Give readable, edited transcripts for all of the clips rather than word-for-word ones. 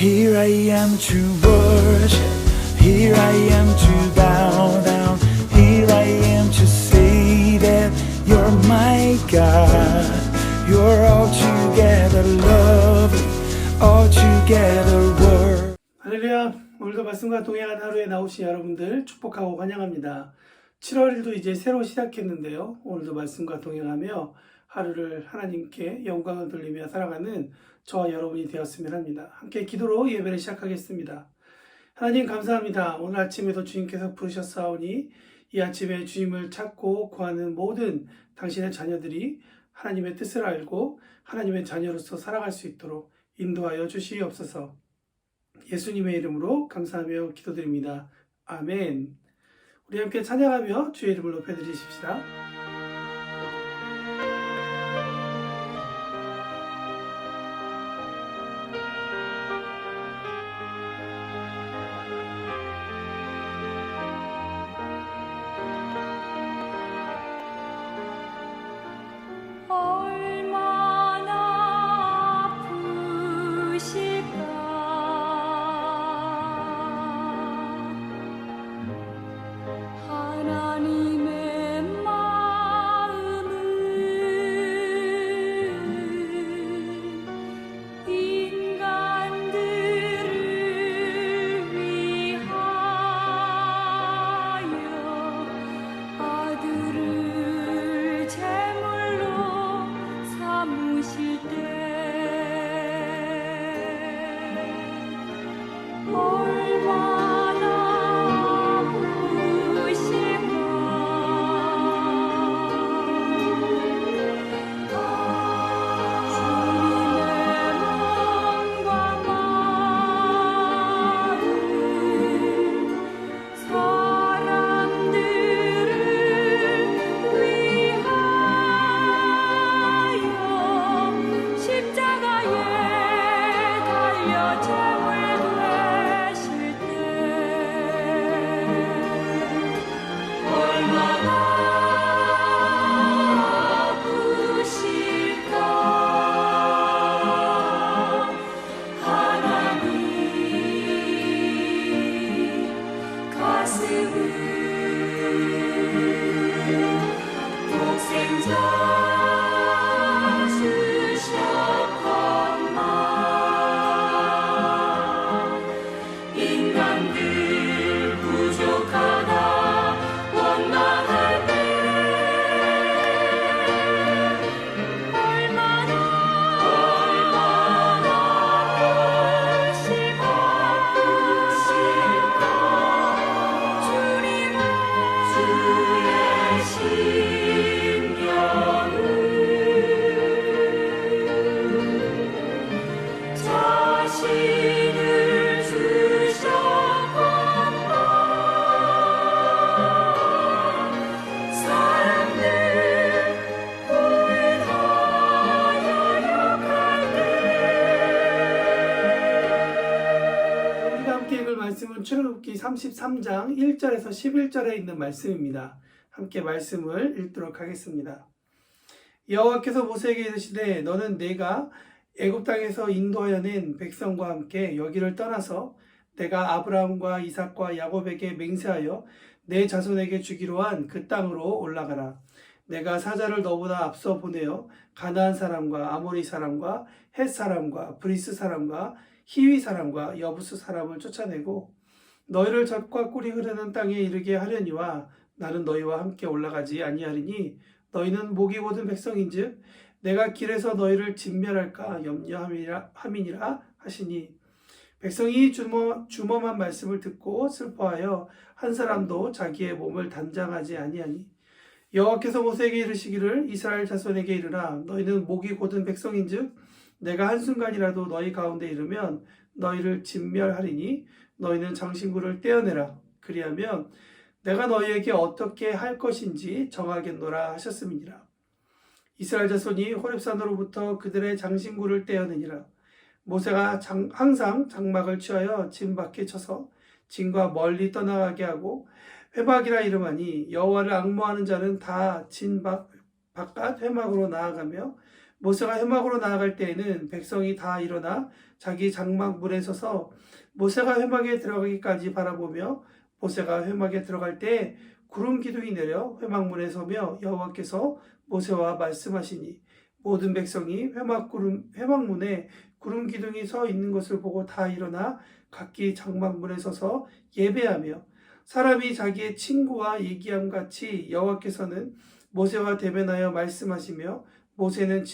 Here I am to worship, here I am to bow down, here I am to say that you're my God. You're altogether lovely, altogether worthy. 할렐루야. 오늘도 말씀과 동행한 하루에 나오신 여러분들 축복하고 환영합니다. 7월 1도 이제 새로 시작했는데요. 오늘도 말씀과 동행하며 하루를 하나님께 영광을 돌리며 살아가는 저와 여러분이 되었으면 합니다. 함께 기도로 예배를 시작하겠습니다. 하나님 감사합니다. 오늘 아침에도 주님께서 부르셨사오니 이 아침에 주님을 찾고 구하는 모든 당신의 자녀들이 하나님의 뜻을 알고 하나님의 자녀로서 살아갈 수 있도록 인도하여 주시옵소서. 예수님의 이름으로 감사하며 기도드립니다. 아멘. 우리 함께 찬양하며 주의 이름을 높여드리십시다. 말씀은 출애굽기 33장 1절에서 11절에 있는 말씀입니다. 함께 말씀을 읽도록 하겠습니다. 여호와께서 모세에게 이르시되 너는 내가 애굽 땅에서 인도하여 낸 백성과 함께 여기를 떠나서 내가 아브라함과 이삭과 야곱에게 맹세하여 내 자손에게 주기로 한 그 땅으로 올라가라. 내가 사자를 너보다 앞서 보내어 가나안 사람과 아모리 사람과 헷 사람과 브리스 사람과 히위 사람과 여부스 사람을 쫓아내고 너희를 젖과 꿀이 흐르는 땅에 이르게 하려니와 나는 너희와 함께 올라가지 아니하리니 너희는 목이 곧은 백성인즉 내가 길에서 너희를 진멸할까 염려함이니라 하시니 백성이 주멈한 말씀을 듣고 슬퍼하여 한 사람도 자기의 몸을 단장하지 아니하니 여호와께서 모세에게 이르시기를 이스라엘 자손에게 이르라 너희는 목이 곧은 백성인즉 내가 한순간이라도 너희 가운데 이르면 너희를 진멸하리니 너희는 장신구를 떼어내라. 그리하면 내가 너희에게 어떻게 할 것인지 정하겠노라 하셨음이니라. 이스라엘 자손이 호렙산으로부터 그들의 장신구를 떼어내니라. 모세가 항상 장막을 취하여 진 밖에 쳐서 진과 멀리 떠나가게 하고 회막이라 이름하니 여호와를 앙모하는 자는 다 진 바깥 회막으로 나아가며 모세가 회막으로 나아갈 때에는 백성이 다 일어나 자기 장막문에 서서 모세가 회막에 들어가기까지 바라보며 모세가 회막에 들어갈 때 구름 기둥이 내려 회막문에 서며 여호와께서 모세와 말씀하시니 모든 백성이 회막문에 구름 기둥이 서 있는 것을 보고 다 일어나 각기 장막문에 서서 예배하며 사람이 자기의 친구와 얘기함 같이 여호와께서는 모세와 대면하여 말씀하시며 모세는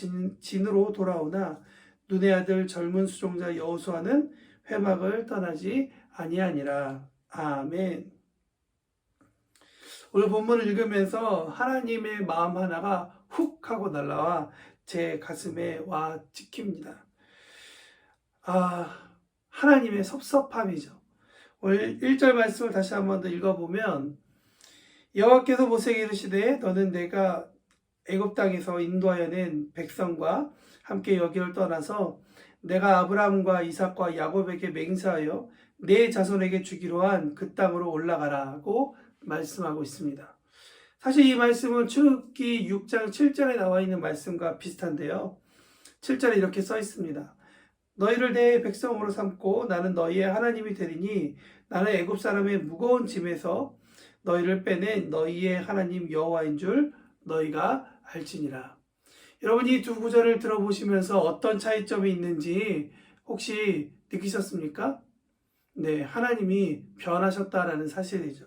진으로 돌아오나 눈의 아들 젊은 수종자 여호수아는 회막을 떠나지 아니하니라. 아멘. 오늘 본문을 읽으면서 하나님의 마음 하나가 훅 하고 날라와 제 가슴에 와 찍힙니다. 하나님의 섭섭함이죠. 오늘 1절 말씀을 다시 한번 더 읽어보면 여호와께서 모세에게 이르시되 너는 내가 애굽 땅에서 인도하여 낸 백성과 함께 여기를 떠나서 내가 아브라함과 이삭과 야곱에게 맹세하여 내 자손에게 주기로 한 그 땅으로 올라가라고 말씀하고 있습니다. 사실 이 말씀은 출애굽기 6장 7절에 나와 있는 말씀과 비슷한데요. 7절에 이렇게 써 있습니다. 너희를 내 백성으로 삼고 나는 너희의 하나님이 되리니 나는 애굽 사람의 무거운 짐에서 너희를 빼낸 너희의 하나님 여호와인 줄 너희가 알지니라. 여러분 이 두 구절을 들어보시면서 어떤 차이점이 있는지 혹시 느끼셨습니까? 네, 하나님이 변하셨다라는 사실이죠.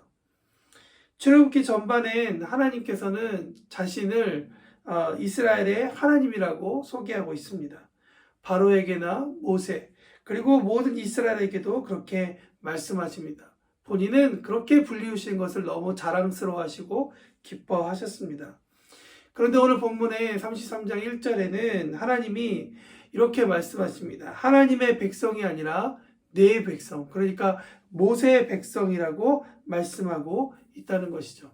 출애굽기 전반엔 하나님께서는 자신을 이스라엘의 하나님이라고 소개하고 있습니다. 바로에게나 모세 그리고 모든 이스라엘에게도 그렇게 말씀하십니다. 본인은 그렇게 불리우신 것을 너무 자랑스러워하시고 기뻐하셨습니다. 그런데 오늘 본문의 33장 1절에는 하나님이 이렇게 말씀하십니다. 하나님의 백성이 아니라 내 백성, 그러니까 모세의 백성이라고 말씀하고 있다는 것이죠.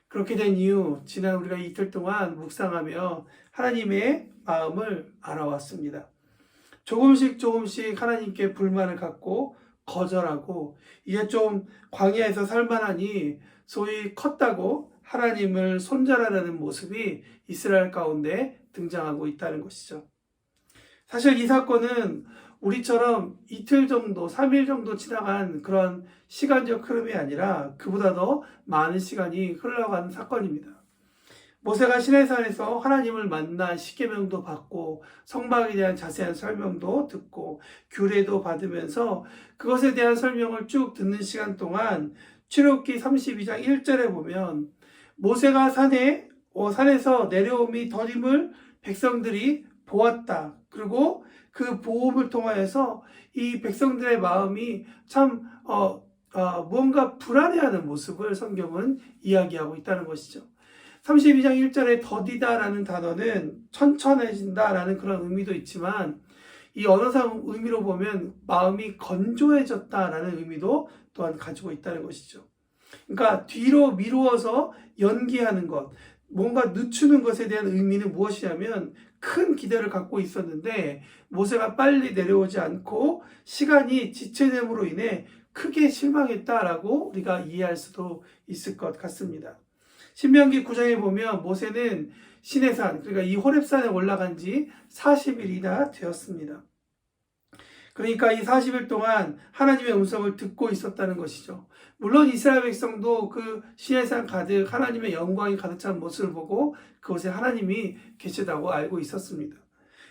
그렇게 된 이유, 지난 우리가 이틀 동안 묵상하며 하나님의 마음을 알아왔습니다. 조금씩 하나님께 불만을 갖고 거절하고 이제 좀 광야에서 살만하니 소위 컸다고 하나님을 손절하려는 모습이 이스라엘 가운데 등장하고 있다는 것이죠. 사실 이 사건은 우리처럼 이틀 정도, 3일 정도 지나간 그런 시간적 흐름이 아니라 그보다 더 많은 시간이 흘러간 사건입니다. 모세가 시내산에서 하나님을 만나 십계명도 받고 성막에 대한 자세한 설명도 듣고 규례도 받으면서 그것에 대한 설명을 쭉 듣는 시간 동안 출애굽기 32장 1절에 보면 모세가 산에서 내려옴이 더림을 백성들이 보았다. 그리고 그 보험을 통하여서 이 백성들의 마음이 참 무언가 불안해하는 모습을 성경은 이야기하고 있다는 것이죠. 32장 1절에 더디다라는 단어는 천천해진다라는 그런 의미도 있지만 이 언어상 의미로 보면 마음이 건조해졌다라는 의미도 또한 가지고 있다는 것이죠. 그러니까 뒤로 미루어서 연기하는 것, 뭔가 늦추는 것에 대한 의미는 무엇이냐면 큰 기대를 갖고 있었는데 모세가 빨리 내려오지 않고 시간이 지체됨으로 인해 크게 실망했다라고 우리가 이해할 수도 있을 것 같습니다. 신명기 9장에 보면 모세는 시내산, 그러니까 이 호렙산에 올라간 지 40일이나 되었습니다. 그러니까 이 40일 동안 하나님의 음성을 듣고 있었다는 것이죠. 물론 이스라엘 백성도 그 시내산 가득 하나님의 영광이 가득 찬 모습을 보고 그곳에 하나님이 계시다고 알고 있었습니다.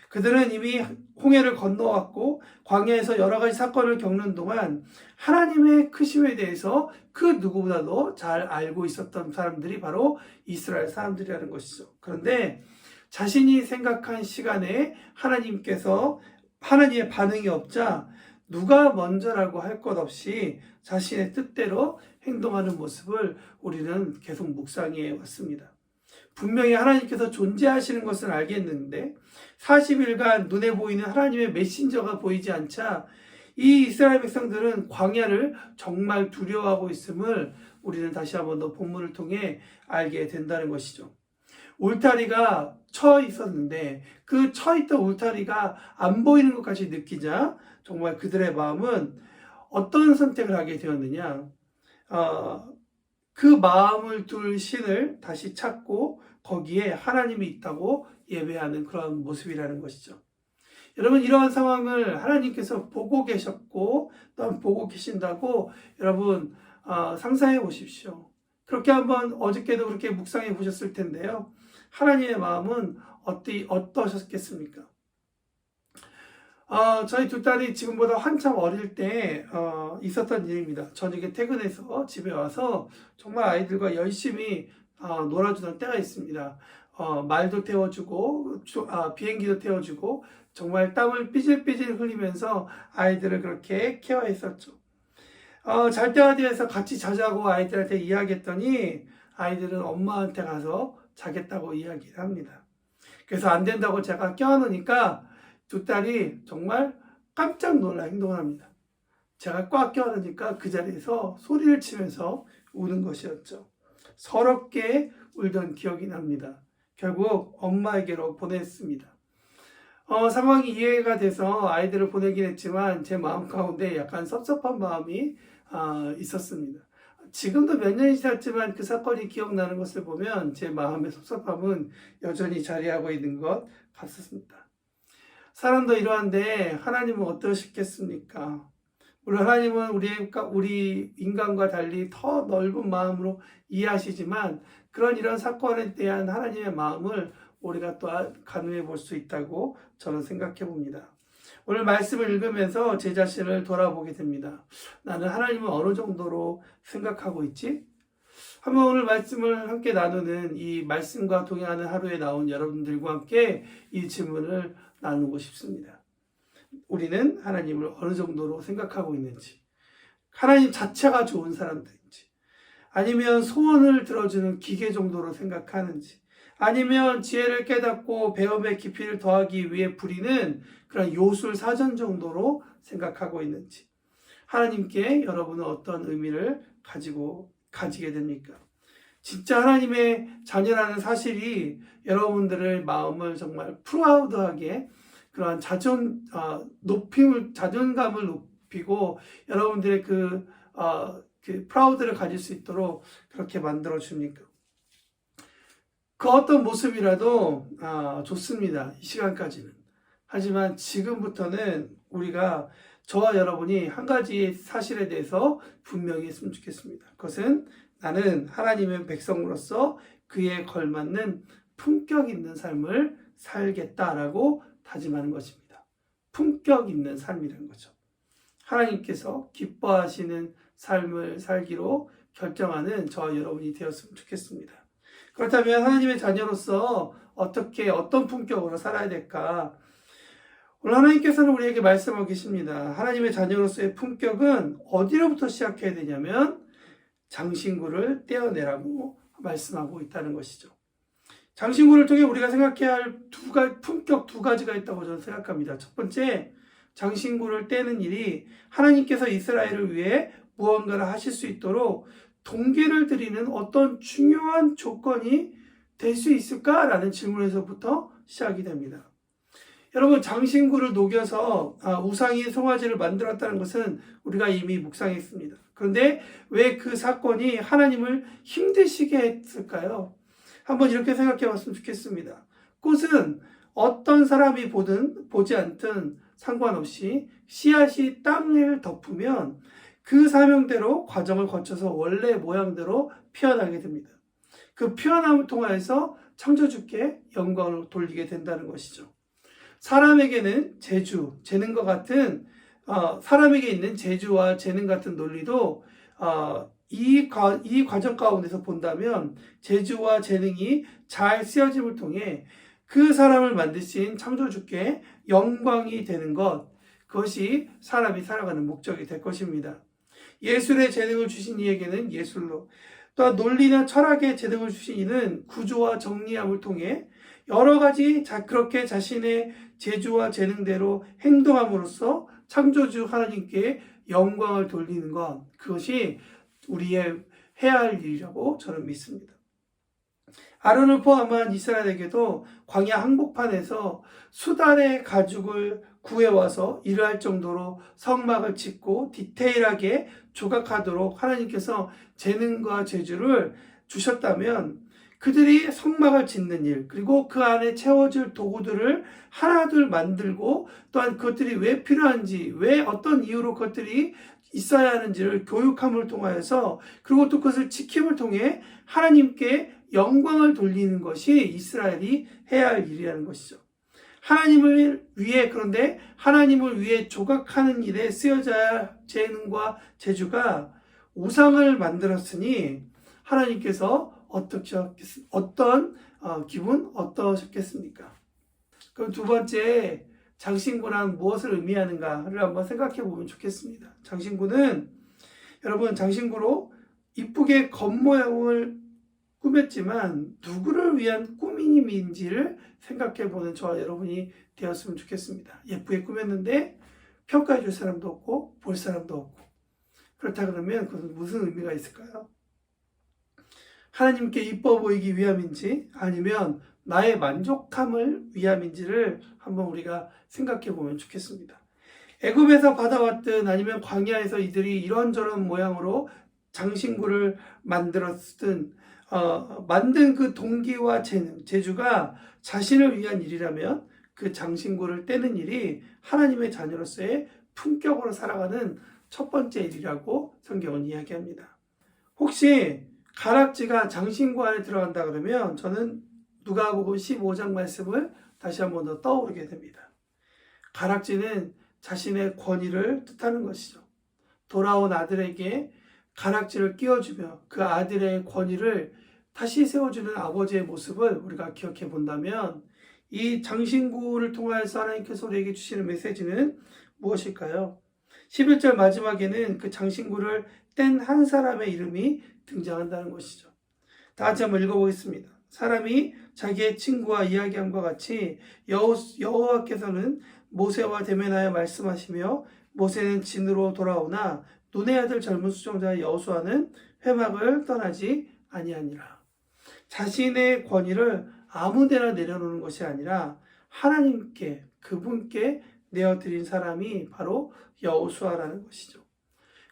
그들은 이미 홍해를 건너왔고 광야에서 여러 가지 사건을 겪는 동안 하나님의 크심에 대해서 그 누구보다도 잘 알고 있었던 사람들이 바로 이스라엘 사람들이라는 것이죠. 그런데 자신이 생각한 시간에 하나님의 반응이 없자 누가 먼저라고 할 것 없이 자신의 뜻대로 행동하는 모습을 우리는 계속 묵상해 왔습니다. 분명히 하나님께서 존재하시는 것은 알겠는데 40일간 눈에 보이는 하나님의 메신저가 보이지 않자 이 이스라엘 백성들은 광야를 정말 두려워하고 있음을 우리는 다시 한번 더 본문을 통해 알게 된다는 것이죠. 울타리가 처 있었는데 그 처 있던 울타리가 안 보이는 것까지 느끼자 정말 그들의 마음은 어떤 선택을 하게 되었느냐, 그 마음을 둘 신을 다시 찾고 거기에 하나님이 있다고 예배하는 그런 모습이라는 것이죠. 여러분, 이러한 상황을 하나님께서 보고 계셨고 또 보고 계신다고 여러분 상상해 보십시오. 그렇게 한번 어저께도 그렇게 묵상해 보셨을 텐데요. 하나님의 마음은 어떠셨겠습니까? 저희 두 딸이 지금보다 한참 어릴 때 있었던 일입니다. 저녁에 퇴근해서 집에 와서 정말 아이들과 열심히 놀아주던 때가 있습니다. 말도 태워주고 비행기도 태워주고 정말 땀을 삐질삐질 흘리면서 아이들을 그렇게 케어했었죠. 잘 때가 되어서 같이 자자고 아이들한테 이야기했더니 아이들은 엄마한테 가서 자겠다고 이야기를 합니다. 그래서 안 된다고 제가 껴안으니까 두 딸이 정말 깜짝 놀라 행동을 합니다. 제가 꽉 껴안으니까 그 자리에서 소리를 치면서 우는 것이었죠. 서럽게 울던 기억이 납니다. 결국 엄마에게로 보냈습니다. 상황이 이해가 돼서 아이들을 보내긴 했지만 제 마음 가운데 약간 섭섭한 마음이 있었습니다. 지금도 몇 년이 지났지만 그 사건이 기억나는 것을 보면 제 마음의 섭섭함은 여전히 자리하고 있는 것 같습니다. 사람도 이러한데 하나님은 어떠시겠습니까? 물론 하나님은 우리 인간과 달리 더 넓은 마음으로 이해하시지만 이런 사건에 대한 하나님의 마음을 우리가 또 가늠해 볼 수 있다고 저는 생각해 봅니다. 오늘 말씀을 읽으면서 제 자신을 돌아보게 됩니다. 나는 하나님을 어느 정도로 생각하고 있지? 한번 오늘 말씀을 함께 나누는 이 말씀과 동행하는 하루에 나온 여러분들과 함께 이 질문을 나누고 싶습니다. 우리는 하나님을 어느 정도로 생각하고 있는지, 하나님 자체가 좋은 사람들인지, 아니면 소원을 들어주는 기계 정도로 생각하는지, 아니면 지혜를 깨닫고 배움의 깊이를 더하기 위해 부리는 그런 요술 사전 정도로 생각하고 있는지, 하나님께 여러분은 어떤 의미를 가지게 됩니까? 진짜 하나님의 자녀라는 사실이 여러분들의 마음을 정말 프라우드하게 그러한 자존감을 높이고 여러분들의 그 프라우드를 가질 수 있도록 그렇게 만들어 줍니까? 그 어떤 모습이라도 좋습니다. 이 시간까지는. 하지만 지금부터는 우리가 저와 여러분이 한 가지 사실에 대해서 분명히 했으면 좋겠습니다. 그것은 나는 하나님의 백성으로서 그에 걸맞는 품격 있는 삶을 살겠다라고 다짐하는 것입니다. 품격 있는 삶이라는 거죠. 하나님께서 기뻐하시는 삶을 살기로 결정하는 저와 여러분이 되었으면 좋겠습니다. 그렇다면 하나님의 자녀로서 어떤 품격으로 살아야 될까? 오늘 하나님께서는 우리에게 말씀하고 계십니다. 하나님의 자녀로서의 품격은 어디로부터 시작해야 되냐면 장신구를 떼어내라고 말씀하고 있다는 것이죠. 장신구를 통해 우리가 생각해야 할 품격 두 가지가 있다고 저는 생각합니다. 첫 번째, 장신구를 떼는 일이 하나님께서 이스라엘을 위해 무언가를 하실 수 있도록 동기를 드리는 어떤 중요한 조건이 될 수 있을까라는 질문에서부터 시작이 됩니다. 여러분, 장신구를 녹여서 우상이 송아지를 만들었다는 것은 우리가 이미 묵상했습니다. 그런데 왜 그 사건이 하나님을 힘드시게 했을까요? 한번 이렇게 생각해 봤으면 좋겠습니다. 꽃은 어떤 사람이 보지 않든 상관없이 씨앗이 땅을 덮으면 그 사명대로 과정을 거쳐서 원래 모양대로 피어나게 됩니다. 그 피어남을 통하여서 창조주께 영광을 돌리게 된다는 것이죠. 사람에게는 재능과 같은 사람에게 있는 재주와 재능 같은 논리도 이 과정 가운데서 본다면 재주와 재능이 잘 쓰여짐을 통해 그 사람을 만드신 창조주께 영광이 되는 것, 그것이 사람이 살아가는 목적이 될 것입니다. 예술의 재능을 주신 이에게는 예술로, 또한 논리나 철학의 재능을 주신 이는 구조와 정리함을 통해 여러 가지 그렇게 자신의 재주와 재능대로 행동함으로써 창조주 하나님께 영광을 돌리는 것, 그것이 우리의 해야 할 일이라고 저는 믿습니다. 아론을 포함한 이스라엘에게도 광야 한복판에서 수달의 가죽을 구해와서 일을 할 정도로 성막을 짓고 디테일하게 조각하도록 하나님께서 재능과 재주를 주셨다면 그들이 성막을 짓는 일, 그리고 그 안에 채워질 도구들을 하나둘 만들고 또한 그것들이 왜 필요한지, 왜 어떤 이유로 그것들이 있어야 하는지를 교육함을 통하여서, 그리고 또 그것을 지킴을 통해 하나님께 영광을 돌리는 것이 이스라엘이 해야 할 일이라는 것이죠. 하나님을 위해, 그런데 하나님을 위해 조각하는 일에 쓰여져야 할 재능과 재주가 우상을 만들었으니 하나님께서 어떤 기분 어떠셨겠습니까? 그럼 두 번째, 장신구란 무엇을 의미하는가를 한번 생각해 보면 좋겠습니다. 장신구는, 여러분, 장신구로 이쁘게 겉모양을 꾸몄지만 누구를 위한 꾸밈인지를 생각해 보는 저와 여러분이 되었으면 좋겠습니다. 예쁘게 꾸몄는데 평가해 줄 사람도 없고 볼 사람도 없고, 그렇다 그러면 그것은 무슨 의미가 있을까요? 하나님께 이뻐 보이기 위함인지 아니면 나의 만족함을 위함인지를 한번 우리가 생각해 보면 좋겠습니다. 애굽에서 받아왔든 아니면 광야에서 이들이 이런저런 모양으로 장신구를 만들었든 만든 그 동기와 재능, 재주가 자신을 위한 일이라면 그 장신구를 떼는 일이 하나님의 자녀로서의 품격으로 살아가는 첫 번째 일이라고 성경은 이야기합니다. 혹시 가락지가 장신구 안에 들어간다 그러면 저는 누가복음 15장 말씀을 다시 한번 더 떠오르게 됩니다. 가락지는 자신의 권위를 뜻하는 것이죠. 돌아온 아들에게 가락지를 끼워주며 그 아들의 권위를 다시 세워주는 아버지의 모습을 우리가 기억해 본다면, 이 장신구를 통하여서 하나님께서 우리에게 주시는 메시지는 무엇일까요? 11절 마지막에는 그 장신구를 뗀 한 사람의 이름이 등장한다는 것이죠. 다 같이 한번 읽어보겠습니다. 사람이 자기의 친구와 이야기함과 같이 여호와께서는 모세와 대면하여 말씀하시며 모세는 진으로 돌아오나 눈의 아들 젊은 수종자 여호수아는 회막을 떠나지 아니하니라. 자신의 권위를 아무데나 내려놓는 것이 아니라 하나님께, 그분께 내어드린 사람이 바로 여호수아라는 것이죠.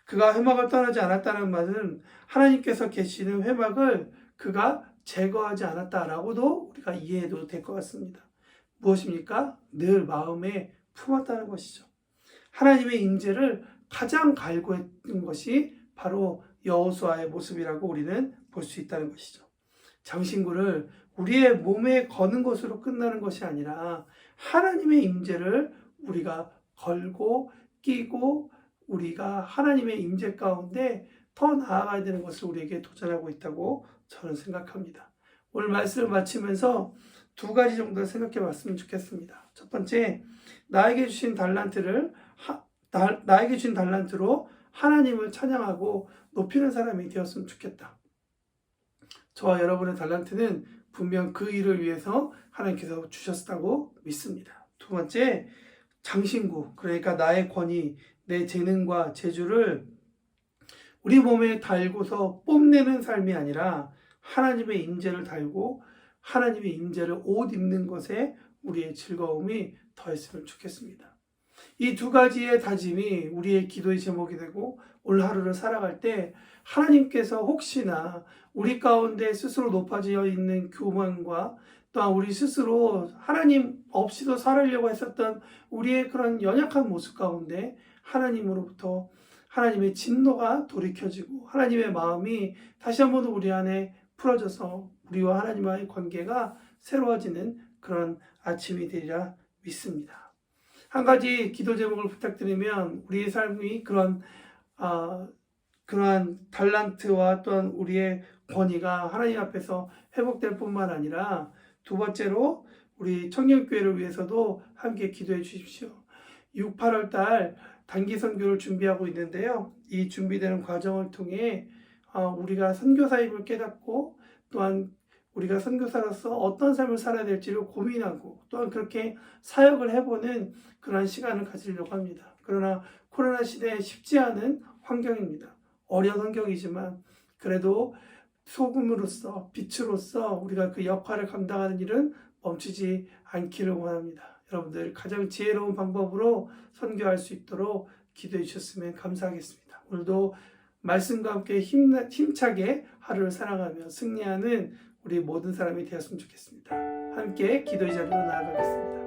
그가 회막을 떠나지 않았다는 말은 하나님께서 계시는 회막을 그가 제거하지 않았다라고도 우리가 이해해도 될 것 같습니다. 무엇입니까? 늘 마음에 품었다는 것이죠. 하나님의 임재를 가장 갈구했던 것이 바로 여호수아의 모습이라고 우리는 볼 수 있다는 것이죠. 장신구를 우리의 몸에 거는 것으로 끝나는 것이 아니라 하나님의 임재를 우리가 걸고 끼고 우리가 하나님의 임재 가운데 더 나아가야 되는 것을 우리에게 도전하고 있다고 저는 생각합니다. 오늘 말씀을 마치면서 두 가지 정도 생각해 봤으면 좋겠습니다. 첫 번째, 나에게 주신 달란트로 하나님을 찬양하고 높이는 사람이 되었으면 좋겠다. 저와 여러분의 달란트는 분명 그 일을 위해서 하나님께서 주셨다고 믿습니다. 두 번째, 장신구, 그러니까 나의 권위, 내 재능과 재주를 우리 몸에 달고서 뽐내는 삶이 아니라 하나님의 임재를 달고 하나님의 임재를 옷 입는 것에 우리의 즐거움이 더했으면 좋겠습니다. 이 두 가지의 다짐이 우리의 기도의 제목이 되고 오늘 하루를 살아갈 때 하나님께서 혹시나 우리 가운데 스스로 높아져 있는 교만과 또한 우리 스스로 하나님 없이도 살으려고 했었던 우리의 그런 연약한 모습 가운데 하나님으로부터 하나님의 진노가 돌이켜지고 하나님의 마음이 다시 한번 우리 안에 풀어져서 우리와 하나님과의 관계가 새로워지는 그런 아침이 되리라 믿습니다. 한 가지 기도 제목을 부탁드리면 우리의 삶이 그러한 달란트와 또한 우리의 권위가 하나님 앞에서 회복될 뿐만 아니라 두 번째로 우리 청년교회를 위해서도 함께 기도해 주십시오. 6, 8월 달 단기 선교를 준비하고 있는데요. 이 준비되는 과정을 통해 우리가 선교사임을 깨닫고 또한 우리가 선교사로서 어떤 삶을 살아야 될지를 고민하고 또한 그렇게 사역을 해보는 그런 시간을 가지려고 합니다. 그러나 코로나 시대에 쉽지 않은 환경입니다. 어려운 환경이지만 그래도 소금으로서 빛으로서 우리가 그 역할을 감당하는 일은 멈추지 않기를 원합니다. 여러분들 가장 지혜로운 방법으로 선교할 수 있도록 기도해 주셨으면 감사하겠습니다. 오늘도 말씀과 함께 힘차게 하루를 살아가며 승리하는 우리 모든 사람이 되었으면 좋겠습니다. 함께 기도의 자리로 나아가겠습니다.